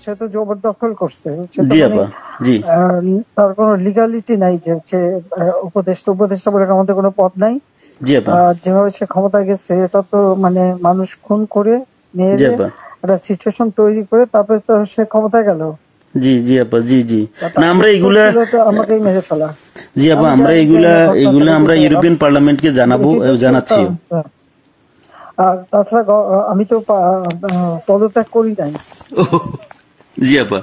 সে তো জবরদখল করছে, জি আপা, জি তার কোনো লিগালিটি নাই যে হচ্ছে উপদেষ্টা বলে আমাদের কোনো পদ নাই। জি আপা, যেভাবে সে ক্ষমতা গেছে এটা তো মানে মানুষ খুন করে মেরে একটা সিচুয়েশন তৈরি করে তারপরে তো সে ক্ষমতায় গেল। জি জি আপা, জি জি। না আমরা এগুলা আমাকেই মেরে ফেলা। জি আপা, আমরা এগুলা আমরা ইউরোপিয়ান পার্লামেন্টকে জানাবো, জানাচ্ছি। আর তাছাড়া আমি তো পদত্যাগ করি নাই। জি আপা।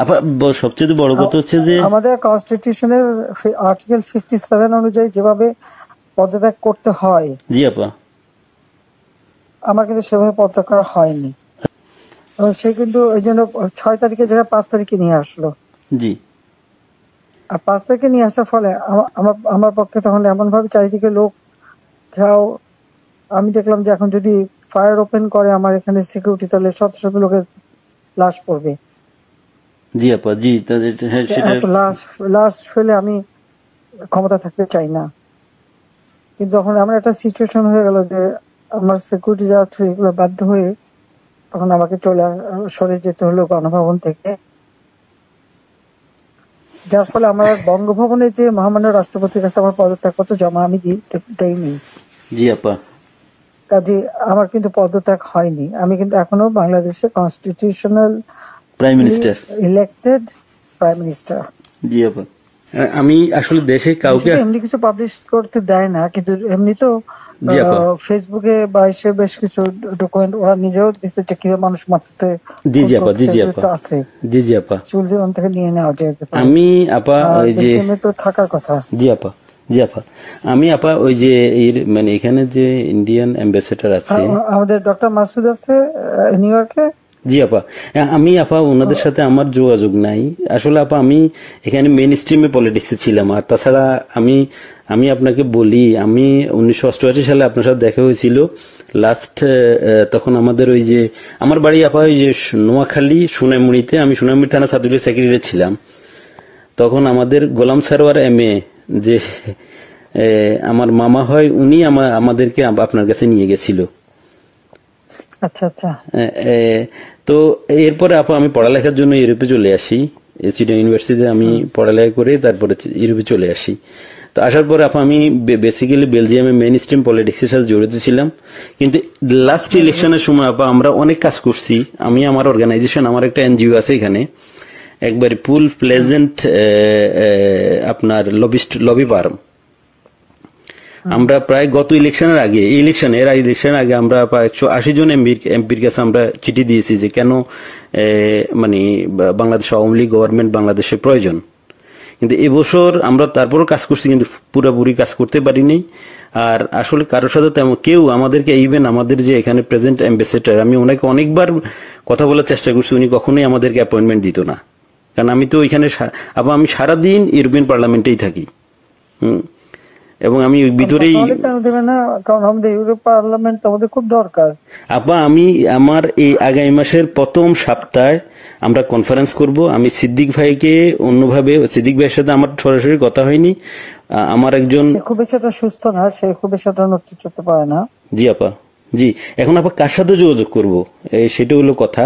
আপা সবচেয়ে বড় কথা হচ্ছে যে আমাদের কনস্টিটিউশনের আর্টিকেল 57 অনুযায়ী যেভাবে পদত্যাগ করতে হয়, জি আপা, আমার কিন্তু সেভাবে পদত্যাগ করা হয়নি। সে কিন্তু ওই জন্য 6 তারিখের জায়গায় 5 তারিখে নিয়ে আসলো। জি। আর 5 তারিখে নিয়ে আসার ফলে আমার পক্ষে তখন এমন ভাবে চারিদিকে লোক ঘেরাও, আমি দেখলাম যে এখন যদি ফায়ার ওপেন করে আমার এখানে সিকিউরিটি, তাহলে শত শত লোকের লাশ পড়বে। জি আপা, জি। লাশ ফেলে আমি ক্ষমতা থাকতে চাই না। কিন্তু যখন আমার একটা সিচুয়েশন হয়ে গেল যে আমার সিকিউরিটি যাওয়া এগুলো বাধ্য হয়ে তখন আমাকে সরে যেতে হলো গণভবন থেকে, যার ফলে আমার বঙ্গভবনে যে মহামান্য রাষ্ট্রপতির কাছে আমার পদত্যাগপত্র জমা আমি দেইনি। জি আপা। কাজে আমার কিন্তু পদত্যাগ হয়নি। আমি কিন্তু এখনো বাংলাদেশের constitutional prime minister, elected prime minister. জি আপা। আমি আসলে দেশে কাউকে এমনি কিছু পাবলিশ করতে দেয় না, কিন্তু এমনি তো ফেসবুকে বা এসে বেশ কিছু ডকুমেন্ট ওরা নিজেও দিচ্ছে যে কিভাবে মানুষ মারছে। জি জি আপা, জি জি আপা, জি জি আপা। চুলজন থেকে নিয়ে নেওয়া যায়। আমি আপা ওই যে তো থাকার কথা। জি আপা, জি আপা। আমি আপা ওই যে মানে এখানে যে ইন্ডিয়ান অ্যাম্বাসেডর আছে আমাদের ডক্টর মাসুদ আছে নিউ ইয়র্কে। জি আপা, আমি আপা ওনাদের সাথে আমার যোগাযোগ নাই আসলে আপা। আমি এখানে মেইন স্ট্রিমে পলিটিক্সে ছিলাম। আর তাছাড়া আমি আপনাকে বলি, আমি 1988 সালে আপনার সাথে দেখা হয়েছিল লাস্ট। তখন আমাদের ওই যে আমার বাড়ি আপা ওই যে নোয়াখালী সোনাইমুড়িতে, আমি সোনাইমুড়ি থানা ছাত্রলীগের সেক্রেটারি ছিলাম। তখন আমাদের গোলাম সারোয়ার এমএ যে আমার মামা হয়, উনি আমাদেরকে আপনার কাছে নিয়ে গেছিল। আচ্ছা আচ্ছা। তো এরপরে আপা আমি পড়ালেখার জন্য ইউরোপে চলে আসি। চিটাং ইউনিভার্সিটিতে আমি পড়ালেখা করে তারপরে ইউরোপে চলে আসি। তো আসার পরে আপা আমি বেসিক্যালি বেলজিয়ামে মেইন স্ট্রিম পলিটিক্সের সাথে জড়িত ছিলাম। কিন্তু লাস্ট ইলেকশনের সময় আপা আমরা অনেক কাজ করছি। আমি আমার অর্গানাইজেশন, আমার একটা এনজিও আছে এখানে, একবারে ফুল প্লেজেন্ট আপনার লবি ফার্ম। আমরা প্রায় গত ইলেকশনের আগে, ইলেকশনের আগে আমরা প্রায় 180 জন এমপির কাছে আমরা চিঠি দিয়েছি যে কেন মানে বাংলাদেশ আওয়ামী লীগ গভর্নমেন্ট বাংলাদেশের প্রয়োজন। কিন্তু এবছর আমরা তারপরও কাজ করছি, কিন্তু পুরোপুরি কাজ করতে পারিনি। আর আসলে কারোর সাথে তেমন কেউ আমাদেরকে, ইভেন আমাদের যে এখানে প্রেজেন্ট অ্যাম্বাসেডর, আমি ওনাকে অনেকবার কথা বলার চেষ্টা করছি, উনি কখনোই আমাদেরকে অ্যাপয়েন্টমেন্ট দিত না। কারণ আমি তো ওইখানে আবার আমি সারাদিন ইউরোপিয়ান পার্লামেন্টেই থাকি। এবং আমি ভিতরেই, কারণ আমাদের ইউরোপ পার্লামেন্ট আমাদের খুব দরকার। আপা আমি আমার এই আগামী মাসের প্রথম সপ্তাহে আমরা কনফারেন্স করব। আমি সিদ্দিক ভাইকে অন্যভাবে, সিদ্দিক ভাইয়ের সাথে আমার সরাসরি কথা হয়নি। আমার একজন খুব বেশি একটা সুস্থ না, সে খুব বেশি একটা নেতৃত্ব করতে পারে না। জি আপা, জি। এখন আপা কার সাথে যোগাযোগ করব সেটা হলো কথা।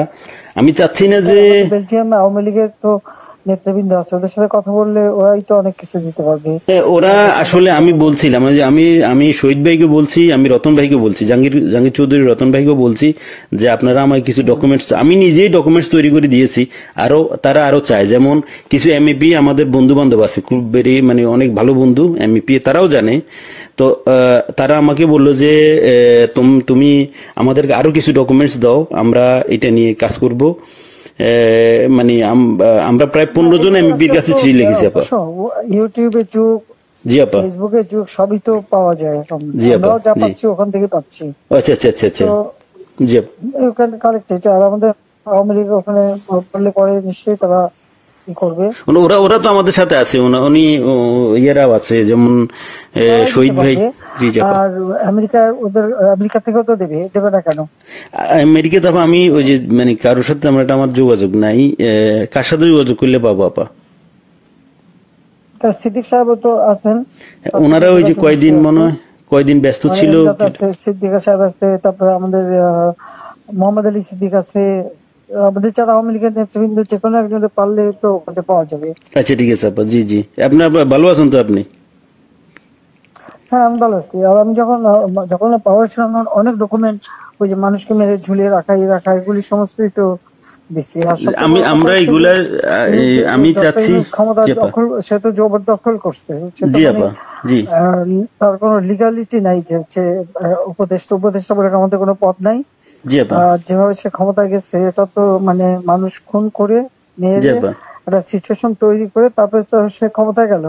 আমি চাচ্ছি না যে বেলজিয়াম আওয়ামী লীগের তো নেতৃবৃন্দ আছে, ওদের সাথে কথা বললে ওরাই তো অনেক কিছু দিতে পারবে। ওরা আসলে আমি বলছিলাম যে আমি শহীদ ভাইকে বলছি, আমি রতন ভাইকে বলছি, জাহাঙ্গীর চৌধুরী রতন ভাইকে বলছি যে আপনারা আমায় কিছু ডকুমেন্টস, আমি নিজেই ডকুমেন্টস তৈরি করে দিয়েছি। তারা আরো চায়, যেমন কিছু এমইপি আমাদের বন্ধু বান্ধব আছে, খুব বেরি মানে অনেক ভালো বন্ধু এমইপি, তারাও জানে। তো তারা আমাকে বললো যে তুমি আমাদেরকে আরো কিছু ডকুমেন্টস দাও, আমরা এটা নিয়ে কাজ করব। মানে আমরা প্রায় 15 জন এমপির কাছে চিঠি লিখেছি আপা। ইউটিউবে যুগ, জি আপা, ফেসবুকে যুগ, সবই তো পাওয়া যায় এখন। জি আপা, যা পাচ্ছি ওখান থেকে পাচ্ছি। আচ্ছা আচ্ছা আচ্ছা আচ্ছা, জি আপা। ওখানে কালেক্টেড। আর আমাদের আওয়ামী লীগ ওখানে বললে পরে নিশ্চয়ই তারা কি করবে। ওরা তো আমাদের সাথে আছে, উনি ইয়েরাও আছে, যেমন শহীদ ভাই। জি জি। আর আমেরিকা থেকেও তো দেবে না কেন? আমেরিকা তো আমি ওই যে মানে কারোর সাথে আমার যোগাযোগ নাই। কার সাথে যোগাযোগ করলে পাবো আপা? সিদ্দিক সাহেব তো আছেন, ওনারা ওই যে কয়দিন ব্যস্ত ছিল। সিদ্দিক সাহেব আছে, তারপরে আমাদের মোহাম্মদ আলী সিদ্দিক আছে, আমাদের যারা আওয়ামী লীগের নেতৃবৃন্দ যে কোনো একজনে পারলে তো ওখানে পাওয়া যাবে। আচ্ছা ঠিক আছে আপা, জি জি। আপনার ভালো আছেন তো আপনি? হ্যাঁ আমি ভালো আছি। আর আমি যখন পাওয়ার ছিলাম তখন অনেক ডকুমেন্ট ওই যে মানুষকে মেরে ঝুলিয়ে রাখা এগুলি সমস্তই তো দিচ্ছি। আর সবচেয়ে বড় কথা আমরা হচ্ছে যে এগুলা আমি ডক্টর চাচ্ছি। ইউনূস ক্ষমতা জি আপা, দখল, সে তো জবরদখল করছে। সে তো জি মানে আপা, জি তার কোনো লিগালিটি নাই যে হচ্ছে উপদেষ্টা বলে আমাদের কোনো পদ নাই। জি আপা, যেভাবে সে ক্ষমতায় গেছে এটা তো মানে মানুষ খুন করে জি মেরে আপা, একটা সিচুয়েশন তৈরি করে তারপরে তো সে ক্ষমতায় গেল।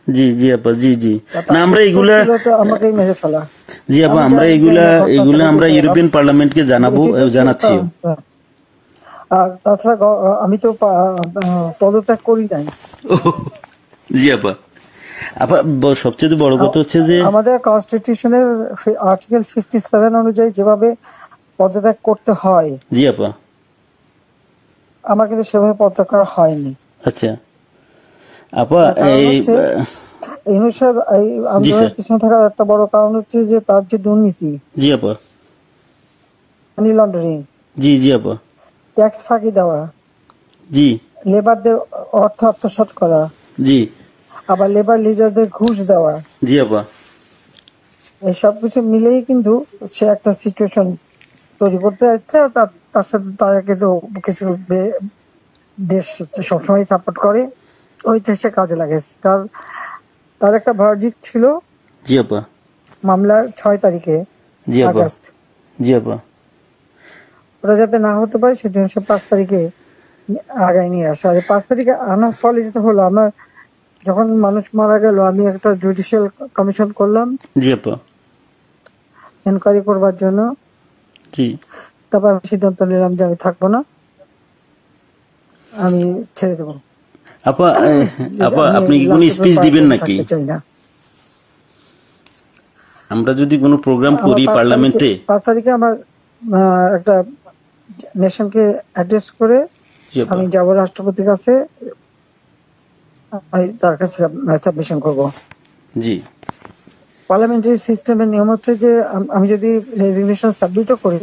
জি জি আপা, জি জি। না তার আমরা উদ্দেশ্য এগুলা, ছিল তো আমাকেই মেরে ফেলা। জি আপা, আমি আমরা জানি এগুলা না ঘটনাটা এগুলা আমরা বুঝেছে। ইউরোপিয়ান পার্লামেন্টকে জানাবো, ঠিক আছে, জানাচ্ছিও। আর তাছাড়া আমি তো পদত্যাগ করি নাই। জি আপা। আপা সবচেয়ে বড় কথা হচ্ছে যে, আমাদের কনস্টিটিউশনের আর্টিকেল 57 অনুযায়ী যেভাবে পদত্যাগ করতে হয় জি আপা, আমার কিন্তু সেভাবে পদত্যাগ করা হয়নি। আচ্ছা আপা, কারণ এই হচ্ছে ইউনূস সাহেব এই জি আন্দোলনের স্যার, পিছনে থাকার একটা বড় কারণ হচ্ছে যে তার যে দুর্নীতি, জি আপা, মানি লন্ডারিং, জি জি আপা, ট্যাক্স ফাঁকি দেওয়া, জি লেবারদের অর্থ আত্মসাৎ করা, জি আবার লেবার লিডারদের ঘুষ দেওয়া, জি আপা, এই সবকিছু মিলেই কিন্তু সে একটা সিচুয়েশন তৈরি করতে যাচ্ছে। আর তার সাথে তারা কিন্তু কিছু দেশ সবসময় সাপোর্ট করে, ওইটা সে কাজে লাগাইছে। তার একটা ভার্ডিক্ট ছিল জি আপা, মামলার 6 তারিখে জি আপা, আগস্ট, জি আপা, ওটা যাতে না হতে পারে সেজন্য সে 5 তারিখে আগায় নিয়ে আসে। আর 5 তারিখে আনার ফলে যেটা হলো, আমার যখন মানুষ মারা গেল আমি একটা জুডিশিয়াল কমিশন করলাম জি আপা, এনকোয়ারি করবার জন্য। জি তারপর আমি সিদ্ধান্ত নিলাম যে আমি থাকবো না, আমি ছেড়ে দেবো। আপা। আপা আমি আপনি কি কোনো লাস্ট স্পিচ দিবেন নাকি? থাকতে চাই না। আমরা যদি কোনো প্রোগ্রাম আমার করি পার্লামেন্টে? 5 তারিখে আমার একটা নেশনকে অ্যাড্রেস করে জি আপা, আমি যাব রাষ্ট্রপতির কাছে, আমি তার কাছে সাবমিশন করবো। জি পার্লামেন্টারি সিস্টেমের নিয়ম হচ্ছে যে আমি যদি রেজিগনেশন সাবমিটও করি,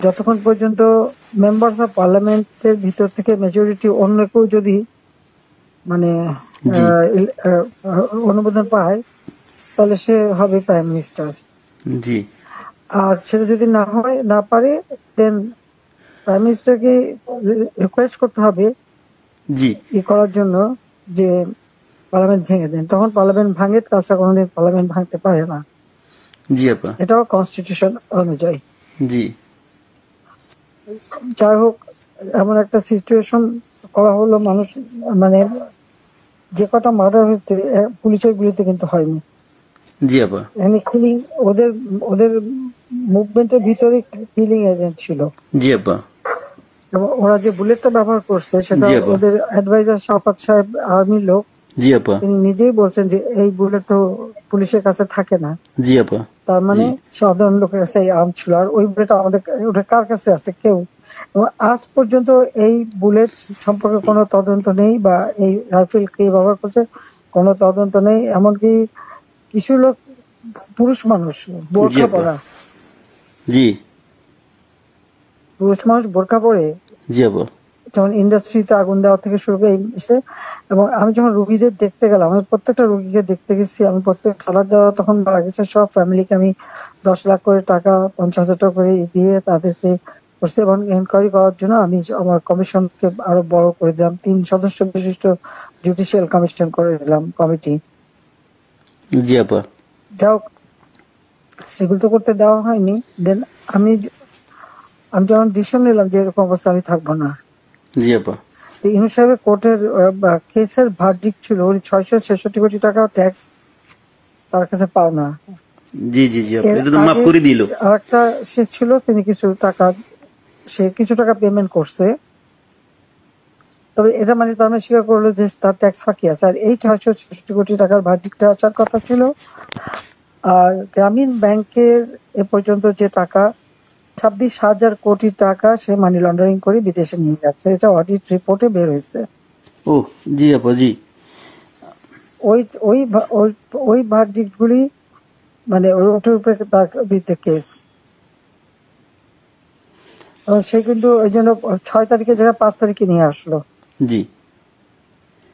যতক্ষণ পর্যন্ত মেম্বার্স অফ পার্লামেন্টের ভিতর থেকে মেজরিটি অন্য কেউ যদি মানে জি অনুমোদন পায় তাহলে সে হবে প্রাইম মিনিস্টার। জি আর সেটা যদি না পারে দেন প্রাইম মিনিস্টারকে রিকোয়েস্ট করতে হবে জি করার জন্য যে পার্লামেন্ট ভেঙে দেন। তখন পার্লামেন্ট ভাঙে, তাছাড়া কোনোদিন পার্লামেন্ট ভাঙতে পারে না। জি আপা, এটাও কনস্টিটিউশন অনুযায়ী। জি যাই হোক, এমন একটা সিচুয়েশন করা হলো, মানুষ মানে যে কটা মার্ডার হয়েছে পুলিশের গুলিতে কিন্তু হয়নি। জি আপা, এখানে কিলিং ওদের ওদের মুভমেন্টের ভিতরে কিলিং এজেন্ট ছিল। জি আপা, এবং ওরা যে বুলেটটা ব্যবহার করছে সেটা জি আপা, ওদের অ্যাডভাইজার শাফাত সাহেব আর্মির লোক, জি আপা, তিনি নিজেই বলছেন যে এই বুলেট তো পুলিশের কাছে থাকে না। জি আপা, তার মানে জি সাধারণ লোকের কাছে এই আর্ম ছিল। আর ওই বুলেট ওটা কার কাছে আছে কেউ, এবং আজ পর্যন্ত এই বুলেট সম্পর্কে কোনো তদন্ত নেই, বা এই রাইফেল কে ব্যবহার করছে কোনো তদন্ত নেই। এমনকি কিছু লোক পুরুষ মানুষ জি বোরখা আপা, পরা, জি পুরুষ মানুষ বোরখা পরে জি আপা, যেমন ইন্ডাস্ট্রিতে আগুন দেওয়া থেকে শুরু করে এবং আমি যখন রুগীদের দেখতে গেলাম, আমি প্রত্যেকটা রুগীকে দেখতে গেছি, আমি প্রত্যেক খাবার দেওয়া তখন মারা গেছে সব ফ্যামিলিকে আমি 10 লাখ করে টাকা 50,000 টাকা করে দিয়ে তাদেরকে করছি। এবং এনকোয়ারি করার জন্য আমি আমার কমিশনকে আরো বড় করে দিলাম, 3 সদস্য বিশিষ্ট জুডিশিয়াল কমিশন করে দিলাম কমিটি। জি আপা, যাই হোক, সেগুলো তো করতে দেওয়া হয়নি। দেন আমি আমি যখন ডিসিশন নিলাম যে এরকম অবস্থা আমি থাকবো না, জি আপা, ইউনূস সাহেবের কোর্টের কেসের ভার্ডিক্ট ছিল ওই 666 কোটি টাকা ট্যাক্স তার কাছে পাও না। জি জি জি আপা, এর এটা তো মাফ আগে করে দিল। আরেকটা সে ছিল, তিনি কিছু টাকা পেমেন্ট করছে, তবে এটা মানে তার মানে স্বীকার করলো যে তার ট্যাক্স ফাঁকি আছে। আর এই 666 কোটি টাকার ভার্ডিক্টটা আসার কথা ছিল। আর গ্রামীণ ব্যাংকের এ পর্যন্ত যে টাকা 26,000 কোটি টাকা সে মানি লন্ডারিং করে বিদেশে নিয়ে যাচ্ছে, এটা অডিট রিপোর্টে বের হয়েছে। ও জি আপা, জি ওই ওই ওই ভার্ডিক্ট গুলি মানে ওটার উপরে তার বিরুদ্ধে কেস। সে কিন্তু ওই জন্য 6 তারিখের জায়গায় 5 তারিখে নিয়ে আসলো। জি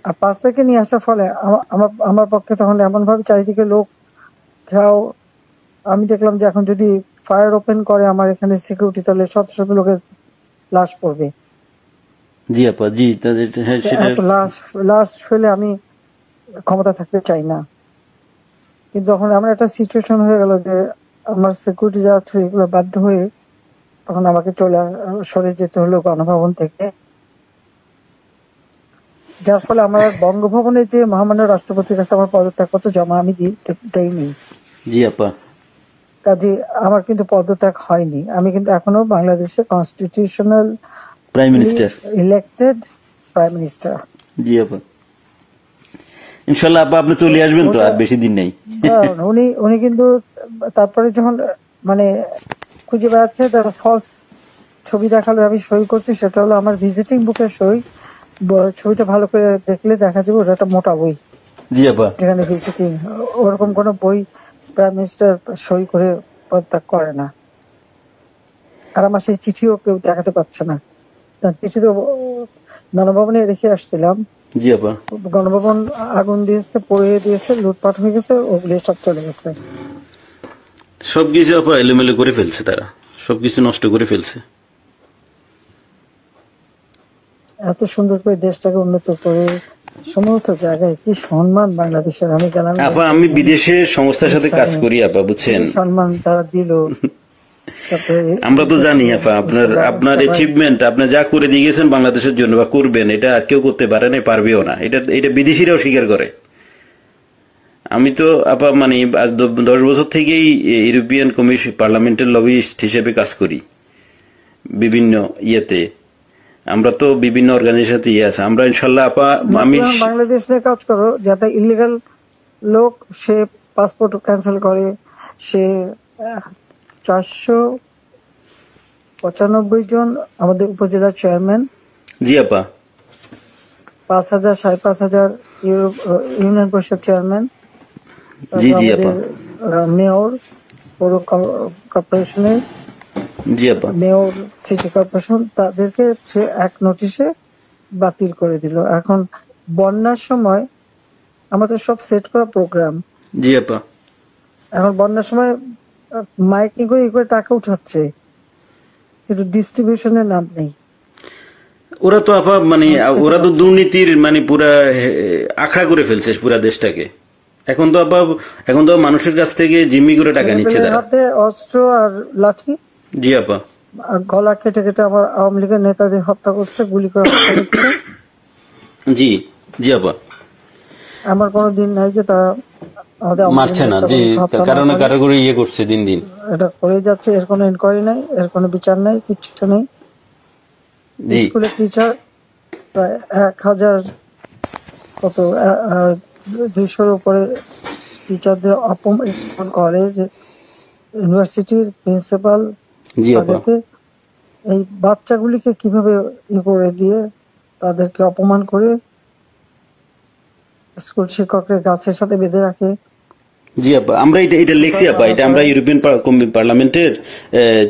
আর 5 তারিখে নিয়ে আসার ফলে আমার আমার পক্ষে তখন এমন ভাবে চারিদিকে লোক ঘেরাও। আমি দেখলাম যে এখন যদি ফায়ার ওপেন করে আমার এখানে সিকিউরিটি, তাহলে শত শত লোকের লাশ পড়বে। জি আপা, জি তাদের হ্যাঁ সেটা এত লাশ লাশ ফেলে আমি ক্ষমতা থাকতে চাই না। কিন্তু যখন আমার একটা সিচুয়েশন হয়ে গেল যে আমার সিকিউরিটি যাওয়া থ্রু এগুলো বাধ্য হয়ে তখন আমাকে সরে যেতে হলো গণভবন থেকে। যার ফলে আমার বঙ্গভবনে যে মহামান্য রাষ্ট্রপতির কাছে আমার পদত্যাগপত্র জমা আমি দেইনি। জি আপা, কাজে আমার কিন্তু পদত্যাগ হয়নি। আমি কিন্তু এখনো বাংলাদেশের constitutional prime minister. Elected prime minister. জি আপা, ইনশাল্লাহ আপা আপনি চলে আসবেন তো, আর বেশি দিন নেই। উনি কিন্তু তারপরে যখন মানে খুঁজে বেড়াচ্ছে, তার ফলস ছবি দেখালো, আমি সই করছি, সেটা হলো আমার ভিজিটিং বুকের সই। ছবিটা ভালো করে দেখলে দেখা যাবে ওটা একটা মোটা বই। জি আপা, যেখানে ভিজিটিং, ওরকম কোন বই প্রাইম মিনিস্টার সই করে পদত্যাগ করে না। আর আমার সেই চিঠিও কেউ দেখাতে পারছে না। তার চিঠি তো গণভবনে রেখে আসছিলাম। জি আপা, গণভবন আগুন দিয়েছে, পড়িয়ে দিয়েছে, লুটপাট হয়ে গেছে, ওগুলি সব চলে গেছে। সবকিছু আপা এলোমেলো করে ফেলছে, তারা সবকিছু নষ্ট করে ফেলছে। এত সুন্দর করে দেশটাকে উন্নত করে সমস্ত জায়গায় কি সম্মান বাংলাদেশের। আমি গেলাম আপা, আমি বিদেশে সংস্থার সাথে কাজ করি আপা, বুঝছেন, সম্মান তারা দিল। আমরা তো জানি আপা আপনার অ্যাচিভমেন্ট, আপনি যা করে দিয়ে গেছেন বাংলাদেশের জন্য বা করবেন, এটা আর কেউ করতে পারে না, পারবেও না। এটা বিদেশিরাও স্বীকার করে। আমি তো আপা মানে 10 বছর থেকেই ইউরোপিয়ান কমিশন পার্লামেন্টের লবিস্ট হিসেবে কাজ করি বিভিন্ন ইয়েতে। আমরা তো বিভিন্ন অর্গানাইজেশন ইয়ে আছে। আমরা ইনশাল্লাহ আপা, আমি বাংলাদেশে কাজ করো, যাতে ইলিগাল লোক সে পাসপোর্ট ক্যান্সেল করে, সে 495 জন আমাদের উপজেলা চেয়ারম্যান। জি আপা, 5,000 5,500 ইউনিয়ন পরিষদ চেয়ারম্যান, জি জি আপা, মেয়র পৌর কর্পোরেশনের, জি আপা, মেয়র সিটি কর্পোরেশন, তাদেরকে সে এক নোটিশে বাতিল করে দিল। এখন বন্যার সময় আমাদের সব সেট করা প্রোগ্রাম, জি আপা, এখন বন্যার সময় মাইকিং করে টাকা উঠাচ্ছে, কিন্তু ডিস্ট্রিবিউশনের নাম নেই। ওরা তো আপা মানে ওরা তো দুর্নীতির মানে পুরা আখড়া করে ফেলছে পুরা দেশটাকে। এখন তো মানুষের কাছ থেকে জিম্মি করে টাকা নিচ্ছে তারা। হাতে অস্ত্র আর লাঠি। জি আপা, আর গলা কেটে কেটে আমার আওয়ামী লীগের নেতাদের হত্যা করছে, গুলি করে হত্যা করছে। জি জি আপা, আমার কোনো দিন নাই যে তারা মারছে না, জি কারণ কারো করে ইয়ে করছে দিন দিন, এটা করে যাচ্ছে। এর কোনো ইনকোয়ারি নাই, এর কোনো বিচার নাই, কিচ্ছু নেই। স্কুলের টিচার প্রায় 1,000 কত 200-র উপরে টিচারদের স্কুল, কলেজ, ইউনিভার্সিটির প্রিন্সিপাল, তাদেরকে এই বাচ্চাগুলিকে কিভাবে করে দিয়ে তাদেরকে অপমান করে স্কুল শিক্ষকদের গাছের সাথে বেঁধে রাখে। জি আপা, আমরা এটা লিখছি আপা। এটা আমরা ইউরোপিয়ান পার্লামেন্টের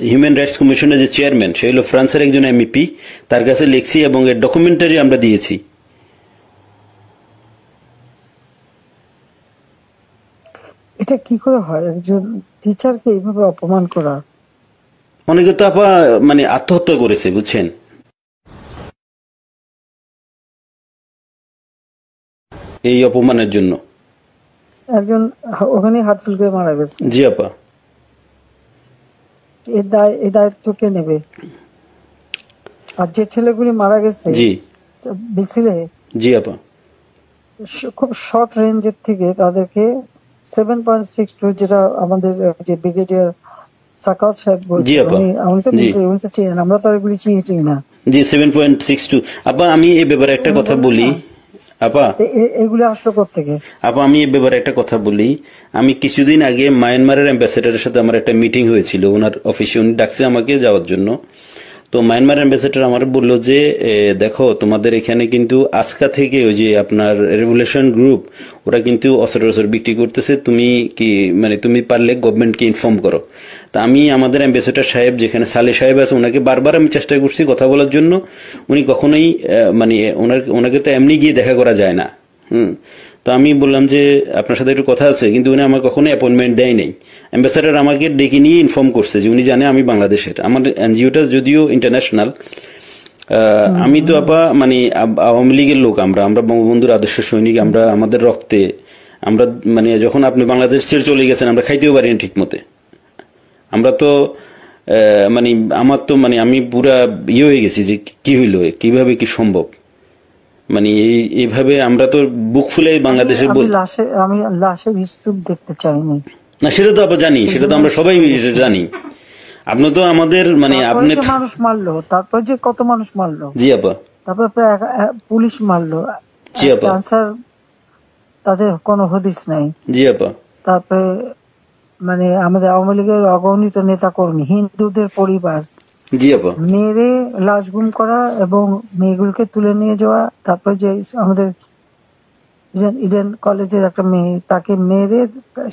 হিউম্যান রাইটস কমিশনের যে চেয়ারম্যান, সে হলো ফ্রান্সের একজন এমপি, তার কাছে লিখছি এবং এর ডকুমেন্টারি আমরা দিয়েছি। এটা কি করে হয় একজন টিচারকে এইভাবে অপমান করা? অনেকে তো আপা মানে আত্মহত্যা করেছে, বুঝছেন, এই অপমানের জন্য। একজন ওখানে হার্ট ফেল করে মারা গেছে। জি আপা, এই দায়িত্ব কে নেবে? আর যে ছেলেগুলি মারা গেছে জি মিছিলে, জি আপা, খুব শর্ট রেঞ্জের থেকে তাদেরকে 7.62, যেটা আমাদের যে ব্রিগেডিয়ার সাকাত সাহেব বলছেন, আমি তো উনি তো চিনেন, আমরা তো এগুলি চিনি না। জি 7.62 আপা। আমি এই ব্যাপারে একটা কথা বলি আপা, এগুলো আসলো কোত্থেকে? আপা আমি এই ব্যাপারে একটা কথা বলি। আমি কিছুদিন আগে মায়ানমারের অ্যাম্বাসেডারের সাথে আমার একটা মিটিং হয়েছিল ওনার অফিসে, উনি ডাকছে আমাকে যাওয়ার জন্য। তো মায়ানমার অ্যাম্বাসেডার আমার বললো যে দেখো তোমাদের এখানে কিন্তু আজকা থেকে ওই যে আপনার রেভলিউশন গ্রুপ, ওরা কিন্তু অস্ত্র বিক্রি করতেছে, তুমি কি মানে তুমি পারলে গভর্নমেন্টকে ইনফর্ম করো। তা আমি আমাদের অ্যাম্বাসেডর সাহেব যেখানে সালে সাহেব আছে ওনাকে বারবার আমি চেষ্টা করছি কথা বলার জন্য, উনি কখনোই মানে ওনাকে তো এমনি গিয়ে দেখা করা যায় না। তো আমি বললাম যে আপনার সাথে একটু কথা আছে, কিন্তু উনি আমার কখনো অ্যাপয়েন্টমেন্ট দেয় নাই। অ্যাম্বাসেডর আমাকে ডেকে নিয়ে ইনফর্ম করছে যে উনি জানে আমি বাংলাদেশের, আমার এনজিওটা যদিও ইন্টারন্যাশনাল। আমি তো মানে আওয়ামী লীগের লোক, আমরা বঙ্গবন্ধুর আদর্শ সৈনিক, আমরা আমাদের রক্তে আমরা মানে যখন আপনি বাংলাদেশ ছেড়ে চলে গেছেন আমরা খাইতেও পারি না ঠিক মতে। আমরা তো মানে আমার তো মানে আমি পুরা হয়ে গেছি যে কি হইলো, কিভাবে কি সম্ভব, মানে এইভাবে আমরা তো বুক ফুলে বাংলাদেশের আমি লাশের স্তূপ দেখতে চাইনি না, সেটা তো আবার জানি, সেটা তো আমরা সবাই জানি। আপনি তো আমাদের মানে আপনি মানুষ মারলো, তারপর যে কত মানুষ মারলো, জি আপা, তারপর প্রায় পুলিশ মারলো, জি আপা, তাদের কোনো হদিস নাই, জি আপা। তারপরে মানে আমাদের আওয়ামী লীগের অগণিত নেতা কর্মী, হিন্দুদের পরিবার, জি আপা, মেরে লাশ গুম করা এবং মেয়েগুলোকে তুলে নিয়ে যাওয়া। তারপর যে আমাদের ইডেন কলেজের একটা মেয়ে, তাকে মেরে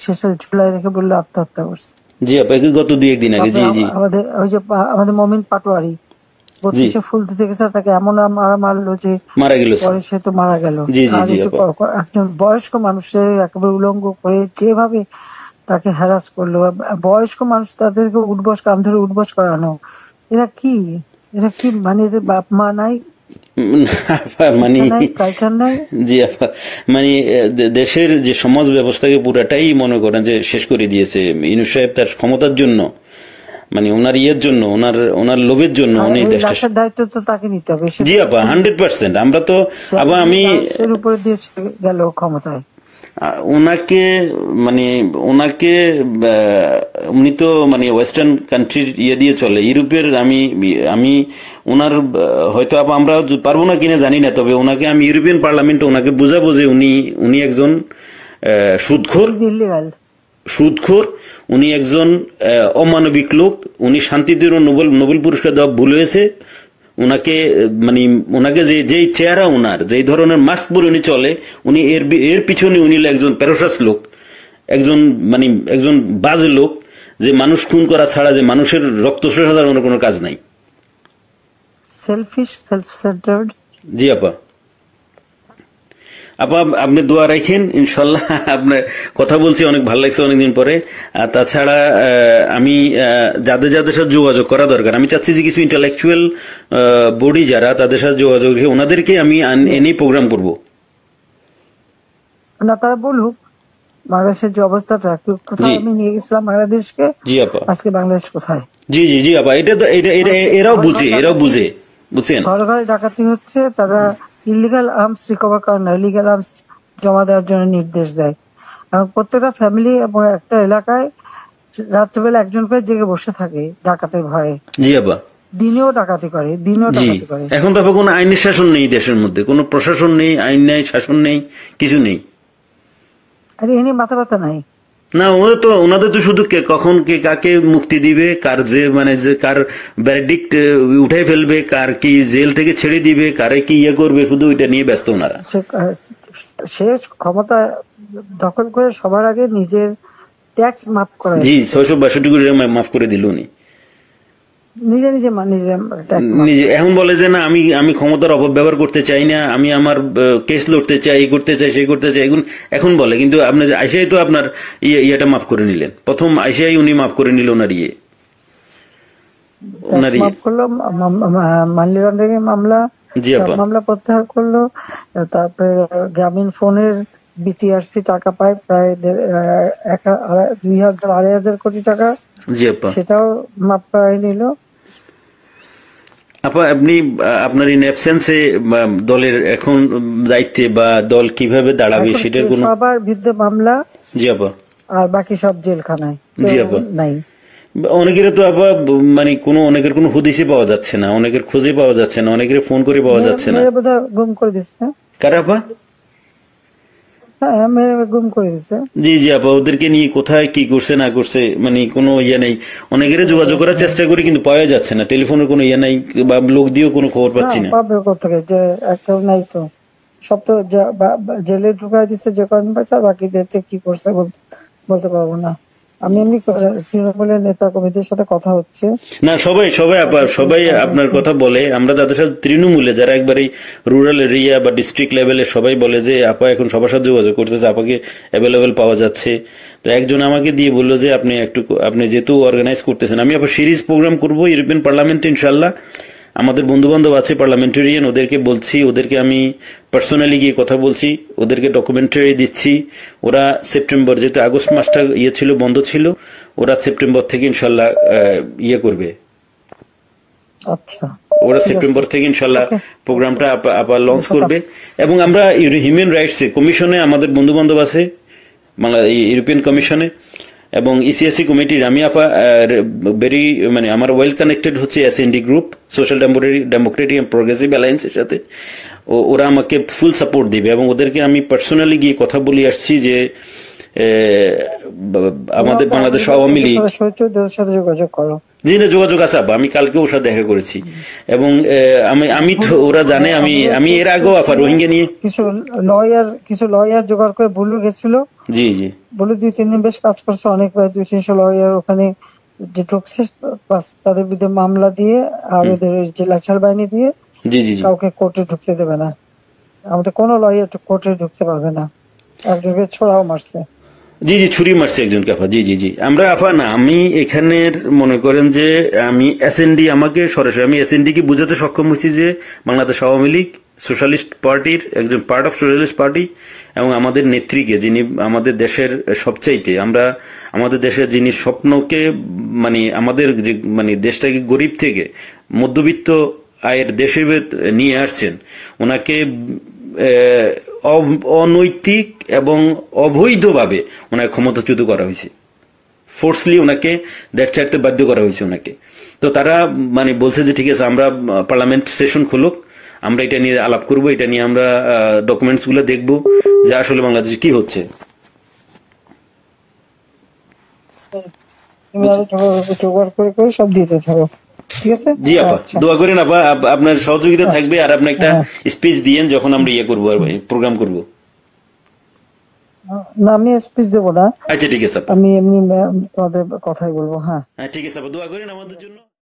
শেষে ঝুলায় রেখে বললো আত্মহত্যা করছে। জি আপা, গত 2-1 দিন আগে। জি জি। আমাদের ওই যে আমাদের মমিন পাটোয়ারি 32-এ ফুল দিতে গেছে, তাকে এমন মারলো যে মারা গেল, পরে সে তো মারা গেল। একজন বয়স্ক মানুষের একেবারে উলঙ্গ করে যেভাবে তাকে হ্যারাস করলো, বয়স্ক মানুষ তাদেরকে কান ধরে উঠবস করানো, এরা কি মানে এদের বাপ মা নাই, মানে কালচার নাই। জি আপা, মানে দেশের যে সমাজ ব্যবস্থাকে পুরাটাই মনে করেন যে শেষ করে দিয়েছে ইউনূস সাহেব তার ক্ষমতার জন্য, মানে ওনার ইয়ের জন্য, ওনার লোভের জন্য উনি দেশটার দায়িত্ব তো তাকে নিতে হবে। জি আপা, 100%। আমরা তো আবার আমি এর উপরে দিয়ে গেল ক্ষমতায়, ওনাকে মানে ওনাকে উনি তো মানে ওয়েস্টার্ন কান্ট্রির ইয়ে দিয়ে চলে, ইউরোপের। আমি ওনার হয়তো আমরা পারবো না কিনা জানি না, তবে ওনাকে আমি ইউরোপিয়ান পার্লামেন্টে ওনাকে বুঝাবো যে উনি একজন সুদখোর, উনি একজন অমানবিক লোক, উনি শান্তিতে নোবেল পুরস্কার দেওয়া ভুল হয়েছে। ওনাকে যে চেহারা, ওনার যে ধরনের মাস্ক পরে উনি চলে, উনি এর পিছনে উনি একজন প্যারোসাস লোক, একজন বাজে লোক, যে মানুষ খুন করা ছাড়া, যে মানুষের রক্ত শোষা ছাড়া ওনার কোনো কাজ নাই। Shellfish, self centred. জি আপা, আপনি দোয়া রাখেন, ইনশাল্লাহ। আপনার কথা বলছি, অনেক ভালো লাগছে অনেকদিন পরে। তাছাড়া আমি যাদের সাথে যোগাযোগ করা দরকার, আমি চাচ্ছি যে কিছু ইন্টালেকচুয়াল বডি যারা, তাদের সাথে যোগাযোগ রেখে ওনাদেরকে আমি এনে প্রোগ্রাম করব। না, তারা বলুক বাংলাদেশের যে অবস্থাটা, কোথায় আমি নিয়ে গেছিলাম বাংলাদেশকে, জি আপা, আজকে বাংলাদেশ কোথায়। জি জি জি আপা, এটা এরাও বুঝে বুঝছেন। ঘরে ঘরে ডাকাতি হচ্ছে, তারা ইলিগাল আর্মস রিকভার করে না, ইলিগাল আর্মস জমা দেওয়ার জন্য নির্দেশ দেয়। এবং প্রত্যেকটা ফ্যামিলি এবং একটা এলাকায় রাত্রেবেলা একজন করে জেগে বসে থাকে ডাকাতের ভয়ে। জি আপা, দিনেও ডাকাতি করে। এখন তো কোনো আইনের শাসন নেই দেশের মধ্যে, কোনো প্রশাসন নেই, আইন নেই, শাসন নেই, কিছু নেই। আরে এনে মাথা ব্যথা নাই না, ওনাদের তো শুধু কখন কে কাকে মুক্তি দিবে, কার কার ভ্যারডিক্ট উঠাই ফেলবে, কার কি জেল থেকে ছেড়ে দিবে, কারে কি ইয়ে করবে, শুধু ওইটা নিয়ে ব্যস্ত ওনারা। সে ক্ষমতা দখল করে সবার আগে নিজের ট্যাক্স মাফ করে। জি, 662 কোটি মাফ করে দিল উনি নিজে। এখন বলে যে না, আমি ক্ষমতার অপব্যবহার করতে চাই না, আমি আমার কেস লড়তে চাই, এই করতে চাই, সেই করতে চাই, এখন বলে। কিন্তু আপনি আইসিআই তো আপনার ইয়েটা মাফ করে নিলেন, প্রথম আইসিআই উনি মাফ করে নিল ওনার মাফ করলো, মানি লন্ডারিং মামলা প্রত্যাহার করলো। তারপরে গ্রামীণ ফোনের বিটিআরসি টাকা পায় প্রায় 2,000-2,500 কোটি টাকা, সেটাও মাপ পাই নিল। আপা, আপনি আপনার ইন অ্যাবসেন্সে দলের এখন দায়িত্বে বা দল কিভাবে দাঁড়াবে সেটার কোনো সবার বিরুদ্ধে মামলা। জি আপা, আর বাকি সব জেলখানায়। জি আপা, নাই। অনেকের তো আপা মানে অনেকের কোনো হদিসই পাওয়া যাচ্ছে না, অনেকের খুঁজে পাওয়া যাচ্ছে না, অনেকের ফোন করে পাওয়া যাচ্ছে না। গুম করে দিচ্ছে। কারা আপা? গুম করে দিচ্ছে। জি জি আপা, ওদেরকে নিয়ে কোথায় কি করছে না করছে মানে কোনো ইয়ে নেই। অনেকের যোগাযোগ করার চেষ্টা করি কিন্তু পাওয়া যাচ্ছে না, টেলিফোনের কোনো ইয়ে নাই, বা লোক দিয়েও কোনো খবর পাচ্ছি না। পাবে কোথেকে, যে একটা নাই তো, সব তো জেলে ঢুকাই দিচ্ছে যে কদিন পাচ্ছে, বাকিদের কি করছে বলতে পারবো না। আমি এমনি তৃণমূলের নেতা কর্মীদের সাথে কথা হচ্ছে, না সবাই সবাই আপা সবাই আপনার কথা বলে, আমরা যাদের সাথে তৃণমূলে যারা একবারে রুরাল এরিয়া বা ডিস্ট্রিক্ট লেভেলে সবাই বলে যে আপা এখন সবার সাথে যোগাযোগ করতেছে, আপাকে অ্যাভেলেবেল পাওয়া যাচ্ছে। তো একজন আমাকে দিয়ে বললো যে আপনি যেহেতু অর্গানাইজ করতেছেন, আমি আবার সিরিজ প্রোগ্রাম করবো ইউরোপিয়ান পার্লামেন্টে ইনশাল্লাহ। আমাদের বন্ধু বান্ধব আছে পার্লামেন্টারিয়ান, ওদেরকে বলছি, ওদেরকে আমি পার্সোনালি গিয়ে কথা বলছি, ওদেরকে ডকুমেন্টারি দিচ্ছি। ওরা সেপ্টেম্বর, যেহেতু আগস্ট মাসটা ছিল বন্ধ ছিল, ওরা সেপ্টেম্বর থেকে ইনশাল্লাহ করবে। আচ্ছা ওরা সেপ্টেম্বর থেকে ইনশাল্লাহ প্রোগ্রামটা আবার লঞ্চ করবে। এবং আমরা হিউম্যান রাইটস কমিশনে আমাদের বন্ধু বান্ধব আছে, ইউরোপিয়ান কমিশনে এবং ইসিএসসি কমিটির আমি ভেরি আমার ওয়েল কানেক্টেড হচ্ছে SND group, social democratic and progressive অ্যালায়েন্সের সাথে। ওরা আমাকে ফুল সাপোর্ট দিবে এবং ওদেরকে আমি পার্সোনালি গিয়ে কথা বলে আসছি যে আমাদের বাংলাদেশ আওয়ামী লীগ যোগাযোগ করো। জি না, যোগাযোগ আছে আপা, আমি কালকে ওর সাথে দেখা করেছি এবং আমি তো ওরা জানে আমি এর আগেও রোহিঙ্গা নিয়ে কিছু লয়ার জোগাড় করে বলু গেছিল। জি জি বলে 2-3 দিন বেশ কাজ করছে, অনেক প্রায় 200-300 লয়ার ওখানে যে ঢুকছে, তাদের বিরুদ্ধে মামলা দিয়ে আর ওদের জেলাছাড় বাহিনী দিয়ে জি জি কাউকে কোর্টে ঢুকতে দেবে না। আমাদের কোনো লয়ার কোর্টে ঢুকতে পারবে না, একজনকে ছোড়াও মারছে। জি জি ছুরি মারছে একজনকে আপা। জি জি জি আমরা না আমি এখানের মনে করেন যে আমি এসএনডি, আমাকে সরাসরি আমি এসএনডি কে বুঝাতে সক্ষম হয়েছি যে বাংলাদেশ আওয়ামী লীগ সোশ্যালিস্ট পার্টির একজন পার্ট অফ সোশ্যালিস্ট পার্টি এবং আমাদের নেত্রীকে, যিনি আমাদের দেশের সবচাইতে আমাদের দেশের যিনি স্বপ্নকে আমাদের যে দেশটাকে গরিব থেকে মধ্যবিত্ত আয়ের দেশে নিয়ে আসছেন, ওনাকে অনৈতিক এবং অবৈধভাবে ওনাকে ক্ষমতাচ্যুত করা হয়েছে, ফোর্সলি ওনাকে দেশ ছাড়তে বাধ্য করা হয়েছে ওনাকে। তো তারা বলছে যে ঠিক আছে, আমরা পার্লামেন্ট সেশন খুলুক, আমরা এটা নিয়ে আলাপ করব, এটা নিয়ে আমরা ডকুমেন্টস গুলো দেখবো যে আসলে বাংলাদেশে কি হচ্ছে। সব দিতে থাকো, ঠিক আছে? জি আপা, দোয়া করেন আপা, আপনার সহযোগিতা থাকবে। আর আপনি একটা স্পিচ দিয়েন যখন আমরা করবো আর প্রোগ্রাম করবো। না আমি স্পিচ দেবো না। আচ্ছা ঠিক আছে, আমি এমনি তোমাদের কথাই বলবো। হ্যাঁ ঠিক আছে আপা, দোয়া করেন আমাদের জন্য।